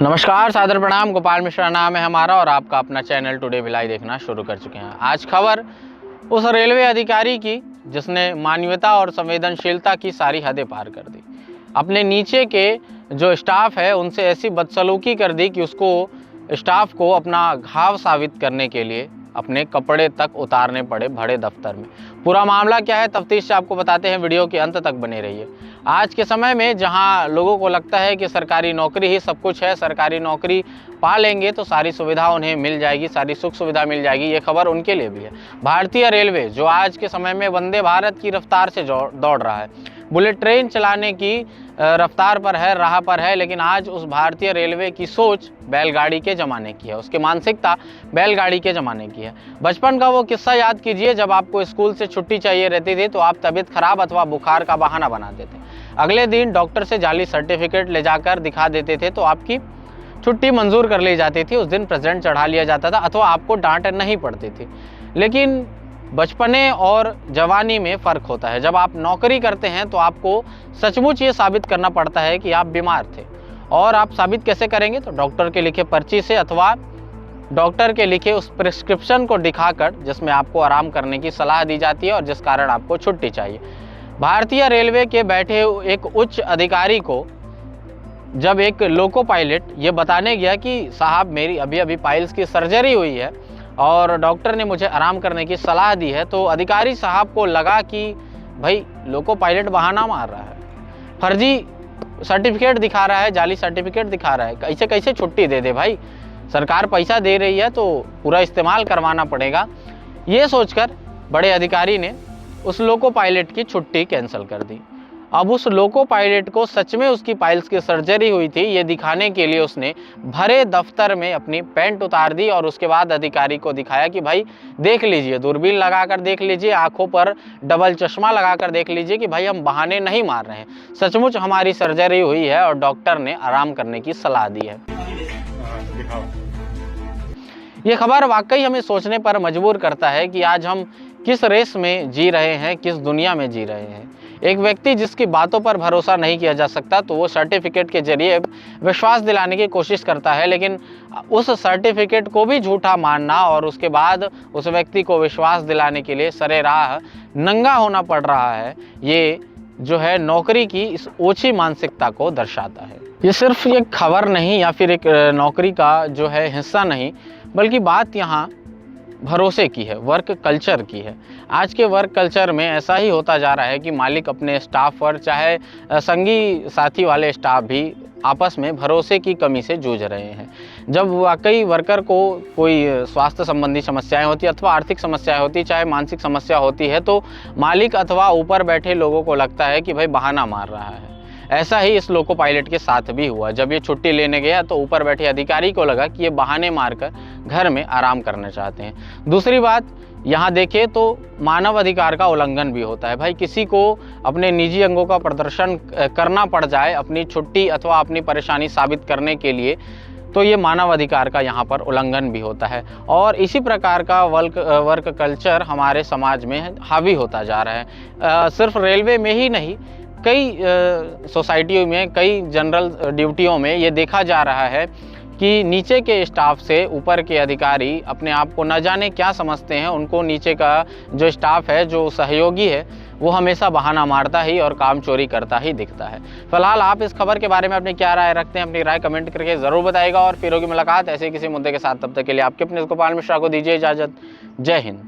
नमस्कार, सादर प्रणाम। गोपाल मिश्रा नाम है हमारा और आपका अपना चैनल टुडे भिलाई देखना शुरू कर चुके हैं। आज खबर उस रेलवे अधिकारी की जिसने मानवता और संवेदनशीलता की सारी हदें पार कर दी। अपने नीचे के जो स्टाफ है उनसे ऐसी बदसलूकी कर दी कि उसको स्टाफ को अपना घाव साबित करने के लिए अपने कपड़े तक उतारने पड़े भरे दफ्तर में। पूरा मामला क्या है तफ्तीश से आपको बताते हैं, वीडियो के अंत तक बने रहिए। आज के समय में जहां लोगों को लगता है कि सरकारी नौकरी ही सब कुछ है, सरकारी नौकरी पा लेंगे तो सारी सुविधा उन्हें मिल जाएगी, सारी सुख सुविधा मिल जाएगी, ये खबर उनके लिए भी है। भारतीय रेलवे जो आज के समय में वंदे भारत की रफ्तार से दौड़ रहा है, बुलेट ट्रेन चलाने की रफ्तार पर है, राह पर है, लेकिन आज उस भारतीय रेलवे की सोच बैलगाड़ी के ज़माने की है, उसकी मानसिकता बैलगाड़ी के ज़माने की है। बचपन का वो किस्सा याद कीजिए जब आपको स्कूल से छुट्टी चाहिए रहती थी तो आप तबीयत खराब अथवा बुखार का बहाना बनाते थे। अगले दिन डॉक्टर से जाली सर्टिफिकेट ले जाकर दिखा देते थे तो आपकी छुट्टी मंजूर कर ली जाती थी, उस दिन प्रेजेंट चढ़ा लिया जाता था अथवा आपको डांट नहीं पड़ती थी। लेकिन बचपने और जवानी में फ़र्क होता है। जब आप नौकरी करते हैं तो आपको सचमुच ये साबित करना पड़ता है कि आप बीमार थे, और आप साबित कैसे करेंगे तो डॉक्टर के लिखे पर्ची से अथवा डॉक्टर के लिखे उस प्रिस्क्रिप्शन को दिखाकर जिसमें आपको आराम करने की सलाह दी जाती है और जिस कारण आपको छुट्टी चाहिए। भारतीय रेलवे के बैठे एक उच्च अधिकारी को जब एक लोको पायलट ये बताने गया कि साहब मेरी अभी अभी पाइल्स की सर्जरी हुई है और डॉक्टर ने मुझे आराम करने की सलाह दी है, तो अधिकारी साहब को लगा कि भाई लोको पायलट बहाना मार रहा है, फर्जी सर्टिफिकेट दिखा रहा है, जाली सर्टिफिकेट दिखा रहा है, कैसे कैसे छुट्टी दे दे भाई, सरकार पैसा दे रही है तो पूरा इस्तेमाल करवाना पड़ेगा। ये सोचकर बड़े अधिकारी ने उस लोको पायलट की छुट्टी कैंसिल कर दी। अब उस लोको पायलट को सच में उसकी पाइल्स की सर्जरी हुई थी ये दिखाने के लिए उसने भरे दफ्तर में अपनी पैंट उतार दी और उसके बाद अधिकारी को दिखाया कि भाई देख लीजिए, दूरबीन लगाकर देख लीजिए, आंखों पर डबल चश्मा लगाकर देख लीजिए कि भाई हम बहाने नहीं मार रहे हैं, सचमुच हमारी सर्जरी हुई है और डॉक्टर ने आराम करने की सलाह दी है। ये खबर वाकई हमें सोचने पर मजबूर करता है कि आज हम किस रेस में जी रहे हैं, किस दुनिया में जी रहे हैं। एक व्यक्ति जिसकी बातों पर भरोसा नहीं किया जा सकता तो वो सर्टिफिकेट के जरिए विश्वास दिलाने की कोशिश करता है, लेकिन उस सर्टिफिकेट को भी झूठा मानना और उसके बाद उस व्यक्ति को विश्वास दिलाने के लिए सरे राह नंगा होना पड़ रहा है। ये जो है नौकरी की इस ओछी मानसिकता को दर्शाता है। ये सिर्फ एक खबर नहीं या फिर एक नौकरी का जो है हिस्सा नहीं, बल्कि बात यहाँ भरोसे की है, वर्क कल्चर की है। आज के वर्क कल्चर में ऐसा ही होता जा रहा है कि मालिक अपने स्टाफ पर, चाहे संगी साथी वाले स्टाफ भी आपस में भरोसे की कमी से जूझ रहे हैं। जब वाकई वर्कर को कोई स्वास्थ्य संबंधी समस्याएं होती अथवा आर्थिक समस्याएं होती, चाहे मानसिक समस्या होती है, तो मालिक अथवा ऊपर बैठे लोगों को लगता है कि भाई बहाना मार रहा है। ऐसा ही इस लोको पायलट के साथ भी हुआ। जब ये छुट्टी लेने गया तो ऊपर बैठे अधिकारी को लगा कि ये बहाने मारकर घर में आराम करना चाहते हैं। दूसरी बात यहाँ देखें तो मानव अधिकार का उल्लंघन भी होता है। भाई किसी को अपने निजी अंगों का प्रदर्शन करना पड़ जाए अपनी छुट्टी अथवा अपनी परेशानी साबित करने के लिए, तो ये मानव अधिकार का यहाँ पर उल्लंघन भी होता है। और इसी प्रकार का वर्क कल्चर हमारे समाज में हावी होता जा रहा है। सिर्फ रेलवे में ही नहीं, कई सोसाइटियों में, कई जनरल ड्यूटियों में ये देखा जा रहा है कि नीचे के स्टाफ से ऊपर के अधिकारी अपने आप को न जाने क्या समझते हैं। उनको नीचे का जो स्टाफ है, जो सहयोगी है, वो हमेशा बहाना मारता ही और काम चोरी करता ही दिखता है। फिलहाल आप इस खबर के बारे में अपनी क्या राय रखते हैं, अपनी राय कमेंट करके ज़रूर बताइएगा और फिर होगी मुलाकात ऐसे किसी मुद्दे के साथ। तब तक के लिए आपके अपने गोपाल मिश्रा को दीजिए इजाज़त। जय हिंद।